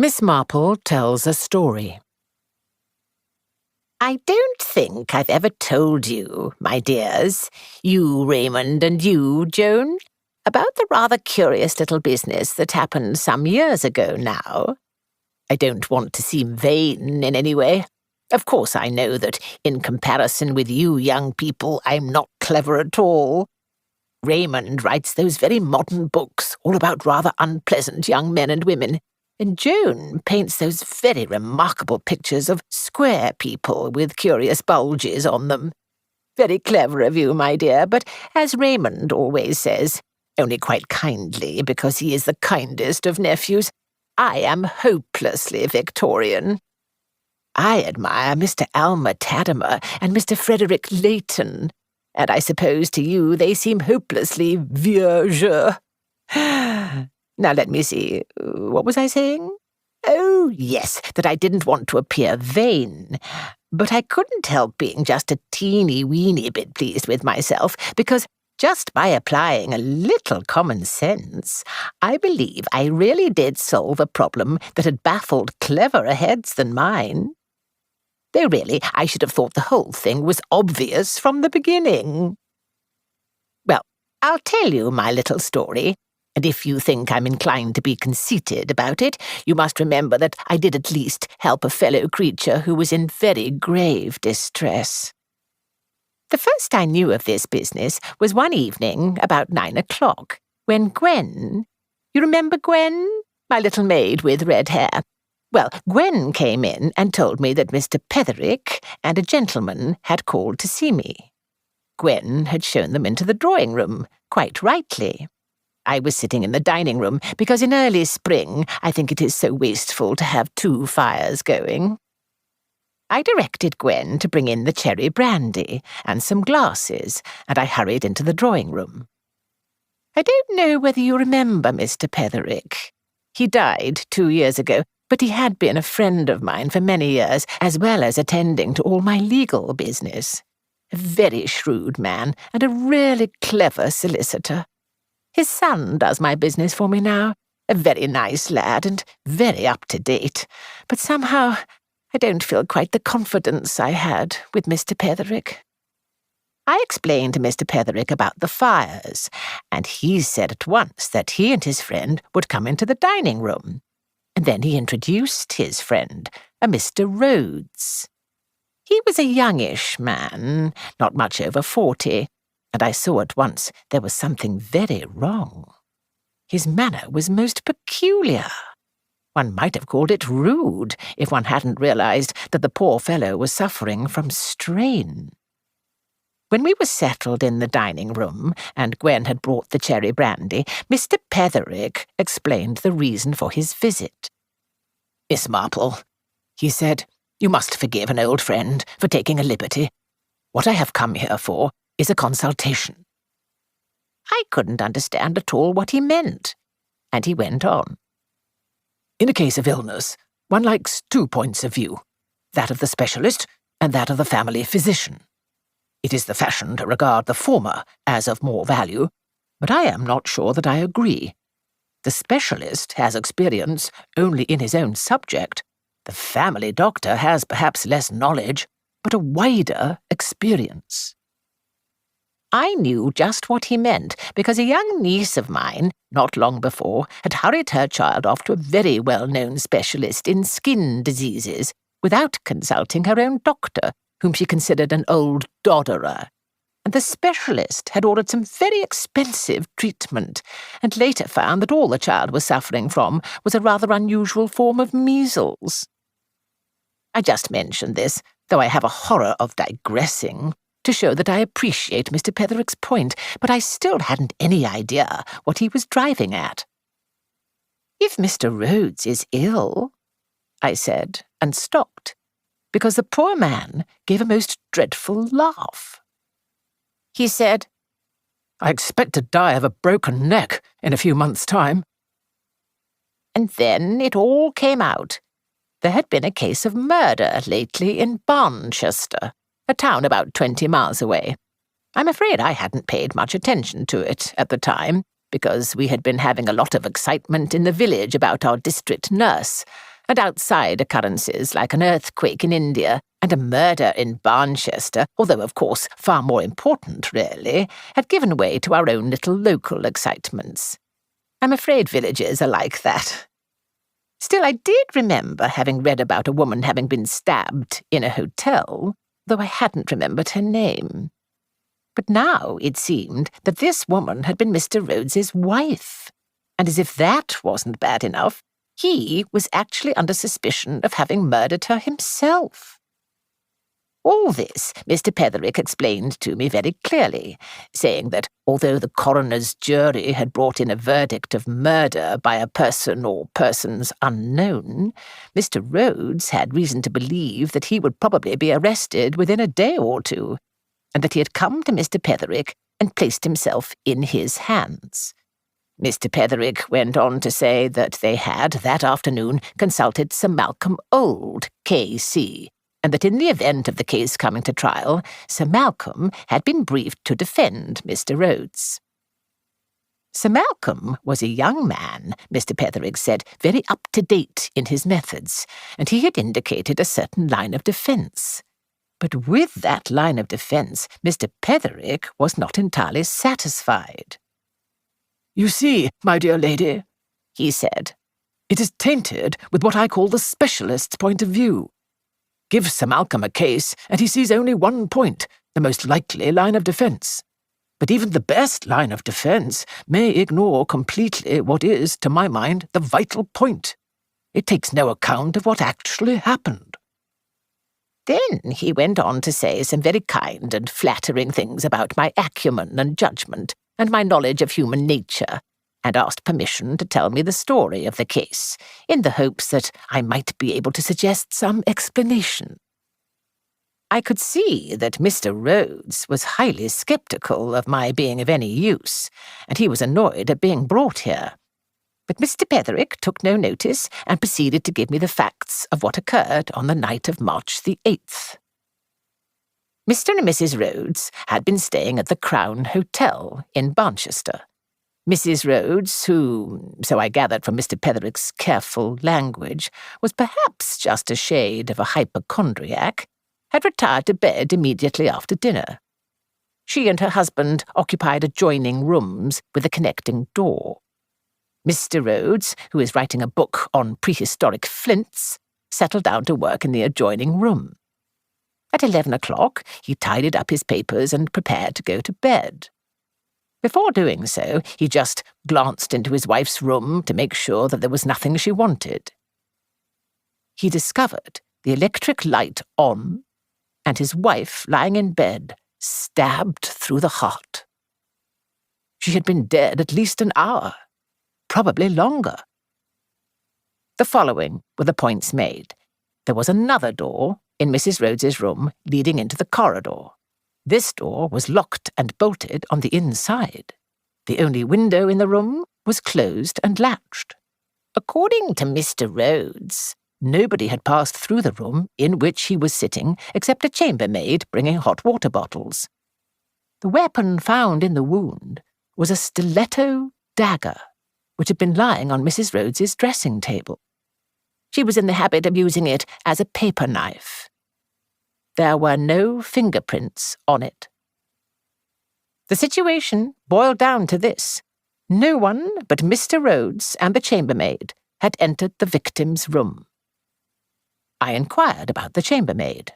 Miss Marple tells a story. I don't think I've ever told you, my dears, you Raymond and you, Joan, about the rather curious little business that happened some years ago now. I don't want to seem vain in any way. Of course I know that, in comparison with you young people, I'm not clever at all. Raymond writes those very modern books, all about rather unpleasant young men and women, and Joan paints those very remarkable pictures of square people with curious bulges on them. Very clever of you, my dear, but as Raymond always says, only quite kindly because he is the kindest of nephews, I am hopelessly Victorian. I admire Mr. Alma Taddimer and Mr. Frederick Leighton, and I suppose to you they seem hopelessly vieux. Now let me see, what was I saying? Oh, yes, that I didn't want to appear vain, but I couldn't help being just a teeny-weeny bit pleased with myself, because just by applying a little common sense, I believe I really did solve a problem that had baffled cleverer heads than mine. Though really, I should have thought the whole thing was obvious from the beginning. Well, I'll tell you my little story, and if you think I'm inclined to be conceited about it, you must remember that I did at least help a fellow creature who was in very grave distress. The first I knew of this business was one evening about 9 o'clock, when Gwen— you remember Gwen, my little maid with red hair? Well, Gwen came in and told me that Mr. Petherick and a gentleman had called to see me. Gwen had shown them into the drawing-room, quite rightly. I was sitting in the dining-room, because in early spring I think it is so wasteful to have 2 fires going. I directed Gwen to bring in the cherry brandy and some glasses, and I hurried into the drawing-room. I don't know whether you remember Mr. Petherick. He died 2 years ago, but he had been a friend of mine for many years, as well as attending to all my legal business. A very shrewd man, and a really clever solicitor. His son does my business for me now, a very nice lad and very up-to-date, but somehow I don't feel quite the confidence I had with Mr. Petherick. I explained to Mr. Petherick about the fires, and he said at once that he and his friend would come into the dining-room. And then he introduced his friend, a Mr. Rhodes. He was a youngish man, not much over 40, and I saw at once there was something very wrong. His manner was most peculiar. One might have called it rude if one hadn't realized that the poor fellow was suffering from strain. When we were settled in the dining-room, and Gwen had brought the cherry brandy, Mr. Petherick explained the reason for his visit. "Miss Marple," he said, "you must forgive an old friend for taking a liberty. What I have come here for is a consultation." I couldn't understand at all what he meant, and he went on. "In a case of illness, one likes 2 points of view, that of the specialist and that of the family physician. It is the fashion to regard the former as of more value, but I am not sure that I agree. The specialist has experience only in his own subject. The family doctor has perhaps less knowledge, but a wider experience." I knew just what he meant, because a young niece of mine, not long before, had hurried her child off to a very well-known specialist in skin diseases, without consulting her own doctor, whom she considered an old dodderer. And the specialist had ordered some very expensive treatment, and later found that all the child was suffering from was a rather unusual form of measles. I just mentioned this, though I have a horror of digressing, to show that I appreciate Mr. Petherick's point, but I still hadn't any idea what he was driving at. "If Mr. Rhodes is ill," I said, and stopped, because the poor man gave a most dreadful laugh. He said, "I expect to die of a broken neck in a few months' time." And then it all came out. There had been a case of murder lately in Barnchester, a town about 20 miles away. I'm afraid I hadn't paid much attention to it at the time, because we had been having a lot of excitement in the village about our district nurse, and outside occurrences like an earthquake in India and a murder in Barnchester, although of course far more important, really, had given way to our own little local excitements. I'm afraid villages are like that. Still, I did remember having read about a woman having been stabbed in a hotel, though I hadn't remembered her name. But now it seemed that this woman had been Mr. Rhodes's wife, and as if that wasn't bad enough, he was actually under suspicion of having murdered her himself. All this Mr. Petherick explained to me very clearly, saying that although the coroner's jury had brought in a verdict of murder by a person or persons unknown, Mr. Rhodes had reason to believe that he would probably be arrested within a day or two, and that he had come to Mr. Petherick and placed himself in his hands. Mr. Petherick went on to say that they had, that afternoon, consulted Sir Malcolm Old, K.C., and that in the event of the case coming to trial, Sir Malcolm had been briefed to defend Mr. Rhodes. Sir Malcolm was a young man, Mr. Petherick said, very up-to-date in his methods, and he had indicated a certain line of defence. But with that line of defence, Mr. Petherick was not entirely satisfied. "You see, my dear lady," he said, "it is tainted with what I call the specialist's point of view. Give Sir Malcolm a case, and he sees only one point, the most likely line of defence. But even the best line of defence may ignore completely what is, to my mind, the vital point. It takes no account of what actually happened." Then he went on to say some very kind and flattering things about my acumen and judgment, and my knowledge of human nature, and asked permission to tell me the story of the case, in the hopes that I might be able to suggest some explanation. I could see that Mr. Rhodes was highly sceptical of my being of any use, and he was annoyed at being brought here. But Mr. Petherick took no notice and proceeded to give me the facts of what occurred on the night of March the 8th. Mr. and Mrs. Rhodes had been staying at the Crown Hotel in Barnchester. Mrs. Rhodes, who, so I gathered from Mr. Petherick's careful language, was perhaps just a shade of a hypochondriac, had retired to bed immediately after dinner. She and her husband occupied adjoining rooms with a connecting door. Mr. Rhodes, who is writing a book on prehistoric flints, settled down to work in the adjoining room. At 11 o'clock, he tidied up his papers and prepared to go to bed. Before doing so, he just glanced into his wife's room to make sure that there was nothing she wanted. He discovered the electric light on and his wife lying in bed, stabbed through the heart. She had been dead at least an hour, probably longer. The following were the points made. There was another door in Mrs. Rhodes's room leading into the corridor. This door was locked and bolted on the inside. The only window in the room was closed and latched. According to Mr. Rhodes, nobody had passed through the room in which he was sitting except a chambermaid bringing hot water bottles. The weapon found in the wound was a stiletto dagger, which had been lying on Mrs. Rhodes's dressing table. She was in the habit of using it as a paper knife. There were no fingerprints on it. The situation boiled down to this. No one but Mr. Rhodes and the chambermaid had entered the victim's room. I inquired about the chambermaid.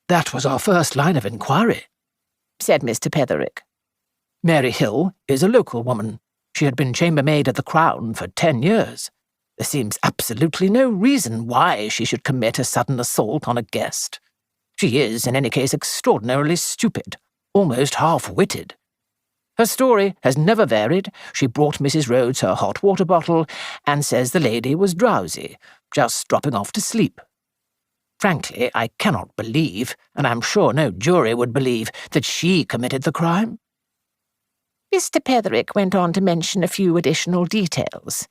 "That was our first line of inquiry," said Mr. Petherick. "Mary Hill is a local woman. She had been chambermaid at the Crown for 10 years. There seems absolutely no reason why she should commit a sudden assault on a guest. She is, in any case, extraordinarily stupid, almost half-witted. Her story has never varied. She brought Mrs. Rhodes her hot water bottle and says the lady was drowsy, just dropping off to sleep. Frankly, I cannot believe, and I'm sure no jury would believe, that she committed the crime." Mr. Petherick went on to mention a few additional details.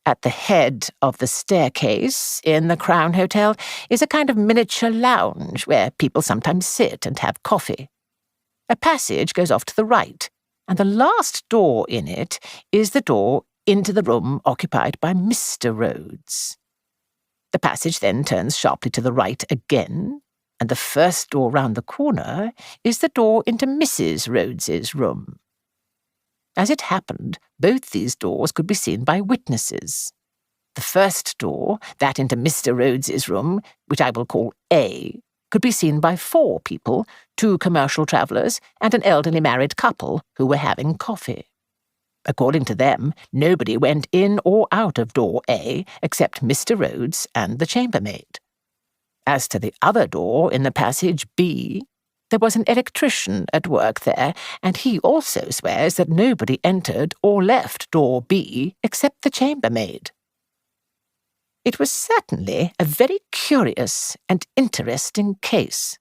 At the head of the staircase in the Crown Hotel is a kind of miniature lounge where people sometimes sit and have coffee. A passage goes off to the right, and the last door in it is the door into the room occupied by Mr. Rhodes. The passage then turns sharply to the right again, and the first door round the corner is the door into Mrs. Rhodes's room. As it happened, both these doors could be seen by witnesses. The first door, that into Mr. Rhodes's room, which I will call A, could be seen by 4 people, 2 commercial travellers and an elderly married couple who were having coffee. According to them, nobody went in or out of door A except Mr. Rhodes and the chambermaid. As to the other door in the passage B, there was an electrician at work there, and he also swears that nobody entered or left door B except the chambermaid. It was certainly a very curious and interesting case.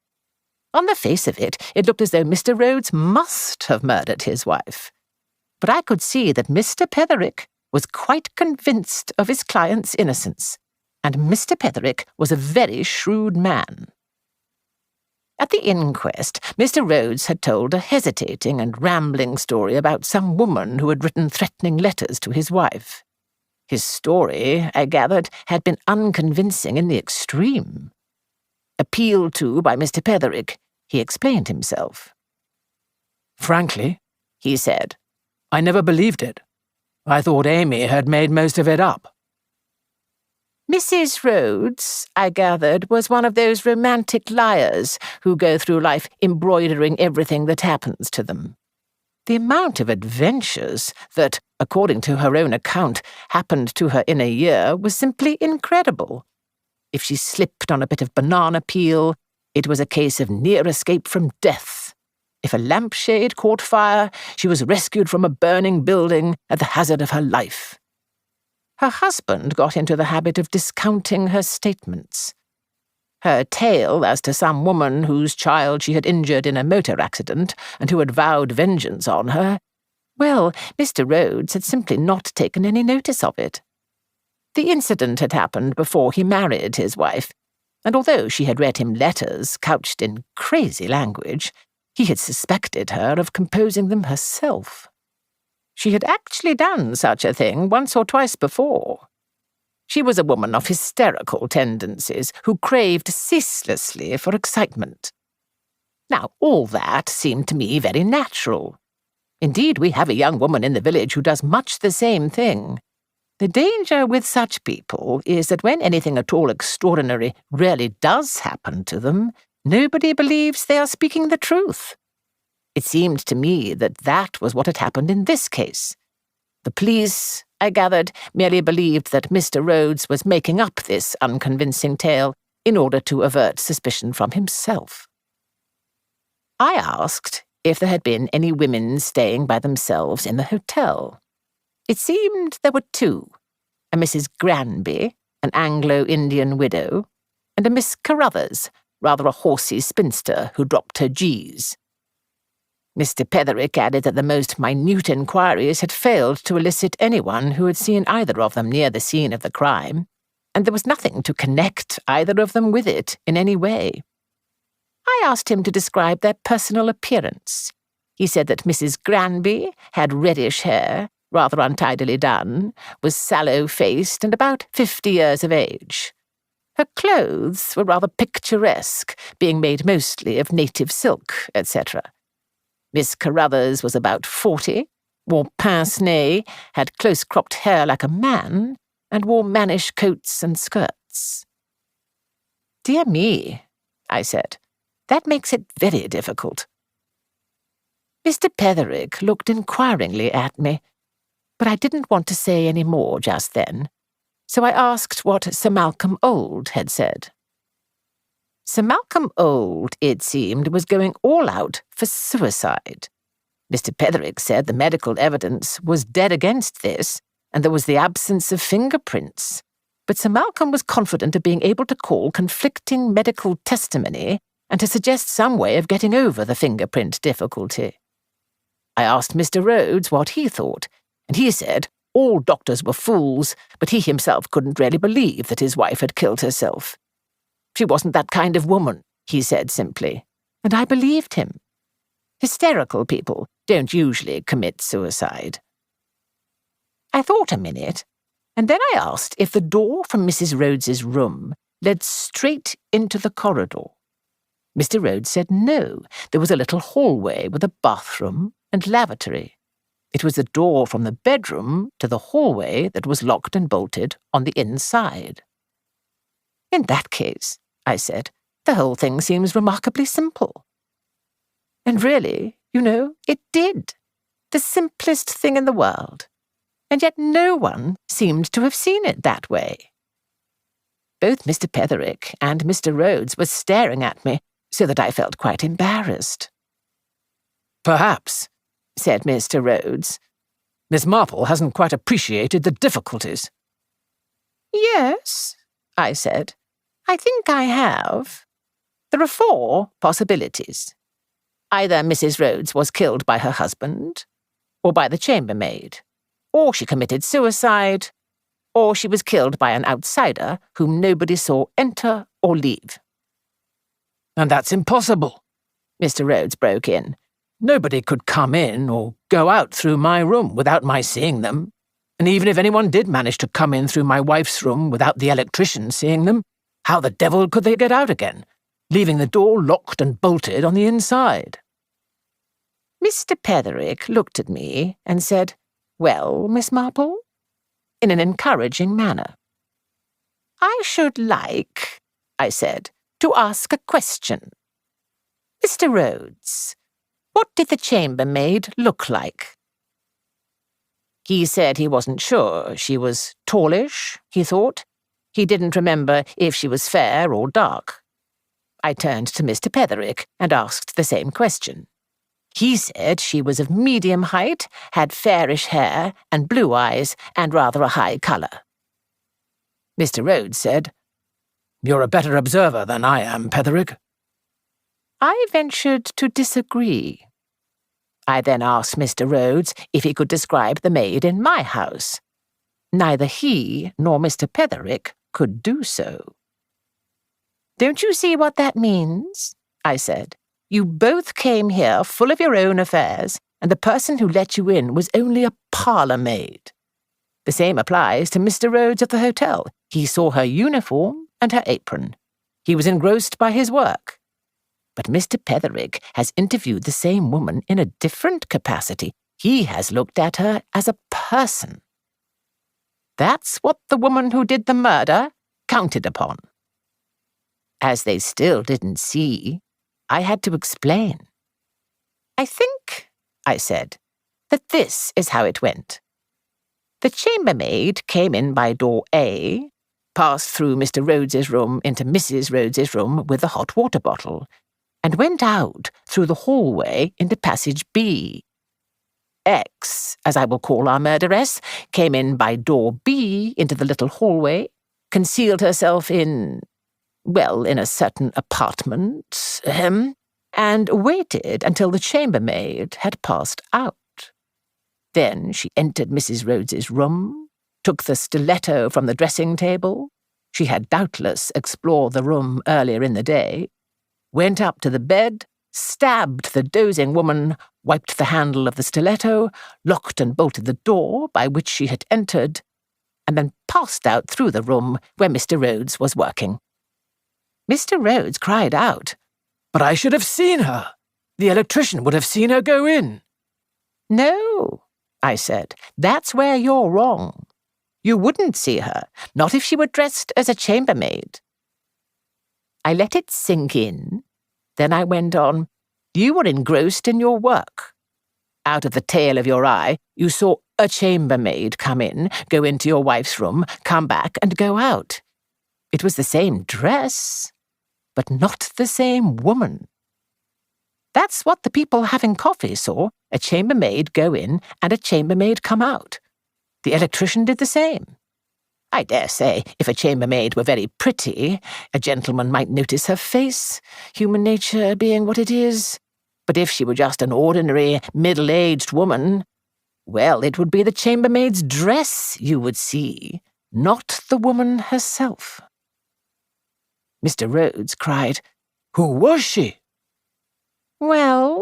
On the face of it, it looked as though Mr. Rhodes must have murdered his wife. But I could see that Mr. Petherick was quite convinced of his client's innocence, and Mr. Petherick was a very shrewd man. At the inquest, Mr. Rhodes had told a hesitating and rambling story about some woman who had written threatening letters to his wife. His story, I gathered, had been unconvincing in the extreme. Appealed to by Mr. Petherick, he explained himself. "Frankly," he said, "I never believed it. I thought Amy had made most of it up." Mrs. Rhodes, I gathered, was one of those romantic liars who go through life embroidering everything that happens to them. The amount of adventures that, according to her own account, happened to her in a year was simply incredible. If she slipped on a bit of banana peel, it was a case of near escape from death. If a lampshade caught fire, she was rescued from a burning building at the hazard of her life. Her husband got into the habit of discounting her statements. Her tale as to some woman whose child she had injured in a motor accident and who had vowed vengeance on her, well, Mr. Rhodes had simply not taken any notice of it. The incident had happened before he married his wife, and although she had read him letters couched in crazy language, he had suspected her of composing them herself. She had actually done such a thing once or twice before. She was a woman of hysterical tendencies who craved ceaselessly for excitement. Now, all that seemed to me very natural. Indeed, we have a young woman in the village who does much the same thing. The danger with such people is that when anything at all extraordinary really does happen to them, nobody believes they are speaking the truth. It seemed to me that that was what had happened in this case. The police, I gathered, merely believed that Mr. Rhodes was making up this unconvincing tale in order to avert suspicion from himself. I asked if there had been any women staying by themselves in the hotel. It seemed there were 2, a Mrs. Granby, an Anglo-Indian widow, and a Miss Carruthers, rather a horsey spinster who dropped her G's. Mr. Petherick added that the most minute inquiries had failed to elicit anyone who had seen either of them near the scene of the crime, and there was nothing to connect either of them with it in any way. I asked him to describe their personal appearance. He said that Mrs. Granby had reddish hair, rather untidily done, was sallow-faced and about 50 years of age. Her clothes were rather picturesque, being made mostly of native silk, etc. Miss Carruthers was about 40, wore pince-nez, had close-cropped hair like a man, and wore mannish coats and skirts. "Dear me," I said, "that makes it very difficult." Mr. Petherick looked inquiringly at me, but I didn't want to say any more just then, so I asked what Sir Malcolm Old had said. Sir Malcolm Old, it seemed, was going all out for suicide. Mr. Petherick said the medical evidence was dead against this, and there was the absence of fingerprints. But Sir Malcolm was confident of being able to call conflicting medical testimony and to suggest some way of getting over the fingerprint difficulty. I asked Mr. Rhodes what he thought, and he said all doctors were fools, but he himself couldn't really believe that his wife had killed herself. She wasn't that kind of woman, he said simply, and I believed him. Hysterical people don't usually commit suicide. I thought a minute, And then I asked if the door from Mrs. Rhodes's room led straight into the corridor. Mr. Rhodes said no, there was a little hallway with a bathroom and lavatory. It was the door from the bedroom to the hallway that was locked and bolted on the inside. In that case, I said, the whole thing seems remarkably simple. And really, it did. The simplest thing in the world. And yet no one seemed to have seen it that way. Both Mr. Petherick and Mr. Rhodes were staring at me, so that I felt quite embarrassed. Perhaps, said Mr. Rhodes, Miss Marple hasn't quite appreciated the difficulties. Yes, I said, I think I have. There are 4 possibilities. Either Mrs. Rhodes was killed by her husband, or by the chambermaid, or she committed suicide, or she was killed by an outsider whom nobody saw enter or leave. And that's impossible, Mr. Rhodes broke in. Nobody could come in or go out through my room without my seeing them. And even if anyone did manage to come in through my wife's room without the electrician seeing them, how the devil could they get out again, leaving the door locked and bolted on the inside? Mr. Petherick looked at me and said, "Well, Miss Marple?" in an encouraging manner. "I should like," I said, "to ask a question. Mr. Rhodes, what did the chambermaid look like?" He said he wasn't sure. She was tallish, he thought. He didn't remember if she was fair or dark. I turned to Mr. Petherick and asked the same question. He said she was of medium height, had fairish hair and blue eyes and rather a high colour. Mr. Rhodes said, "You're a better observer than I am, Petherick." I ventured to disagree. I then asked Mr. Rhodes if he could describe the maid in my house. Neither he nor Mr. Petherick could do so. "Don't you see what that means?" I said. "You both came here full of your own affairs, and the person who let you in was only a parlour maid. The same applies to Mr. Rhodes at the hotel. He saw her uniform and her apron. He was engrossed by his work. But Mr. Petherick has interviewed the same woman in a different capacity. He has looked at her as a person. That's what the woman who did the murder counted upon." As they still didn't see, I had to explain. "I think," I said, "that this is how it went. The chambermaid came in by door A, passed through Mr. Rhodes's room into Mrs. Rhodes's room with the hot water bottle, and went out through the hallway into passage B. X, as I will call our murderess, came in by door B into the little hallway, concealed herself in a certain apartment, and waited until the chambermaid had passed out. Then she entered Mrs. Rhodes's room, took the stiletto from the dressing table. She had doubtless explored the room earlier in the day, went up to the bed, stabbed the dozing woman, wiped the handle of the stiletto, locked and bolted the door by which she had entered, and then passed out through the room where Mr. Rhodes was working." Mr. Rhodes cried out, "But I should have seen her. The electrician would have seen her go in." "No," I said, "that's where you're wrong. You wouldn't see her, not if she were dressed as a chambermaid." I let it sink in. Then I went on, "You were engrossed in your work. Out of the tail of your eye, you saw a chambermaid come in, go into your wife's room, come back and go out. It was the same dress, but not the same woman. That's what the people having coffee saw, a chambermaid go in and a chambermaid come out. The electrician did the same. I dare say, if a chambermaid were very pretty, a gentleman might notice her face, human nature being what it is. But if she were just an ordinary, middle-aged woman, well, it would be the chambermaid's dress you would see, not the woman herself." Mr. Rhodes cried, "Who was she?" "Well,"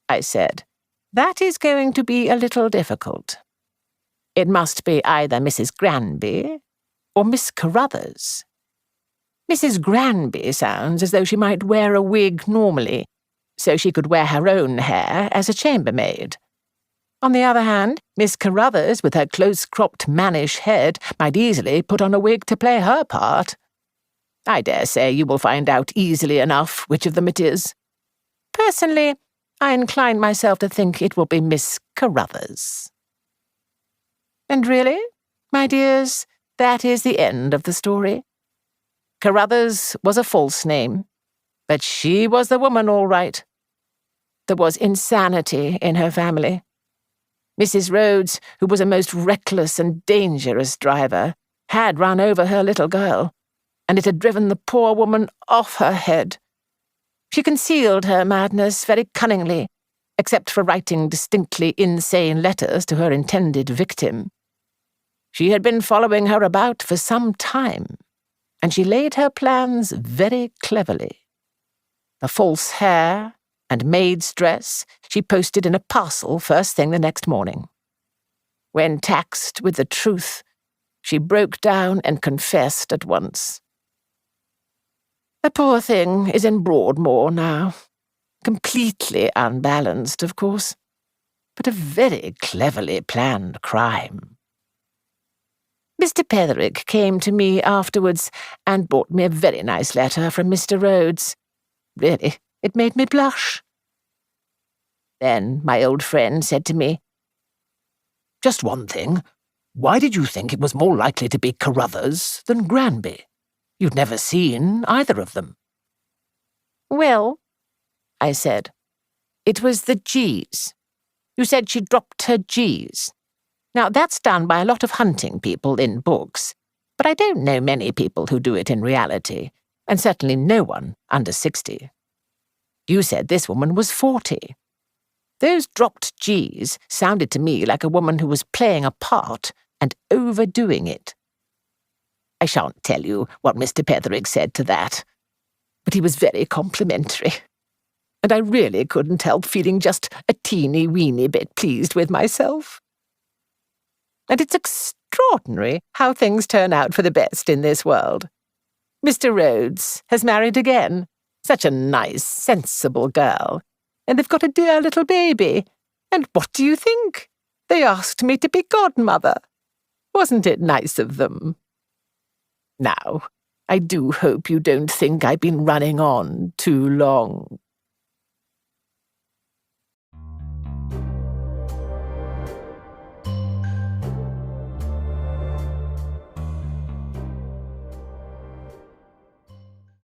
I said, "that is going to be a little difficult. It must be either Mrs. Granby or Miss Carruthers. Mrs. Granby sounds as though she might wear a wig normally, so she could wear her own hair as a chambermaid. On the other hand, Miss Carruthers, with her close-cropped mannish head, might easily put on a wig to play her part. I dare say you will find out easily enough which of them it is. Personally, I incline myself to think it will be Miss Carruthers. And really, my dears, that is the end of the story. Carruthers was a false name, but she was the woman all right. There was insanity in her family. Mrs. Rhodes, who was a most reckless and dangerous driver, had run over her little girl, and it had driven the poor woman off her head. She concealed her madness very cunningly, except for writing distinctly insane letters to her intended victim. She had been following her about for some time, and she laid her plans very cleverly. The false hair and maid's dress she posted in a parcel first thing the next morning. When taxed with the truth, she broke down and confessed at once. The poor thing is in Broadmoor now, completely unbalanced, of course, but a very cleverly planned crime. Mr. Petherick came to me afterwards and brought me a very nice letter from Mr. Rhodes. Really, it made me blush. Then my old friend said to me, "Just one thing. Why did you think it was more likely to be Carruthers than Granby? You'd never seen either of them." "Well," I said, "it was the G's. You said she dropped her G's. Now, that's done by a lot of hunting people in books, but I don't know many people who do it in reality, and certainly no one under 60. You said this woman was 40. Those dropped G's sounded to me like a woman who was playing a part and overdoing it. I shan't tell you what Mr. Petherick said to that, but he was very complimentary, and I really couldn't help feeling just a teeny-weeny bit pleased with myself. And it's extraordinary how things turn out for the best in this world. Mr. Rhodes has married again, such a nice, sensible girl, and they've got a dear little baby. And what do you think? They asked me to be godmother. Wasn't it nice of them? Now, I do hope you don't think I've been running on too long.